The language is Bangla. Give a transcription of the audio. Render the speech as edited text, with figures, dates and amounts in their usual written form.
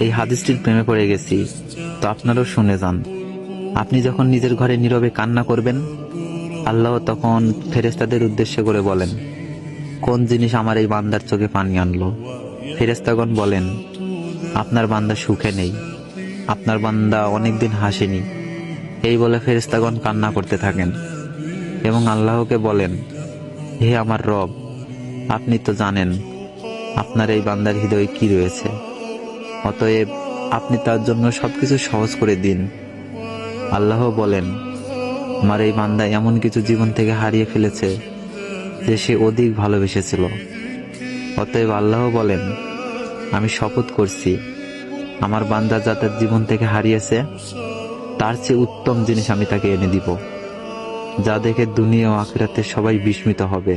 এই হাদিসটির প্রেমে পড়ে গেছি, তো আপনারাও শুনে যান। আপনি যখন নিজের ঘরে নীরবে কান্না করবেন, আল্লাহ তখন ফেরেশতাদের উদ্দেশ্য করে বলেন, কোন জিনিস আমার এই বান্দার চোখে পানি আনলো? ফেরেশতাগণ বলেন, আপনার বান্দা সুখে নেই, আপনার বান্দা অনেকদিন হাসেনি। এই বলে ফেরেশতাগণ কান্না করতে থাকেন এবং আল্লাহকে বলেন, হে আমার রব, আপনি তো জানেন আপনার এই বান্দার হৃদয়ে কি রয়েছে, অতএব আপনি তার জন্য সবকিছু সহজ করে দিন। আল্লাহ বলেন, আমার এই বান্দা এমন কিছু জীবন থেকে হারিয়ে ফেলেছে যে সে অধিক ভালোবেসেছিল। অতএব আল্লাহ বলেন, আমি শপথ করছি, আমার বান্দা যা তার জীবন থেকে হারিয়েছে তার চেয়ে উত্তম জিনিস আমি তাকে এনে দিব, যা দেখে দুনিয়া ও আখিরাতে সবাই বিস্মিত হবে।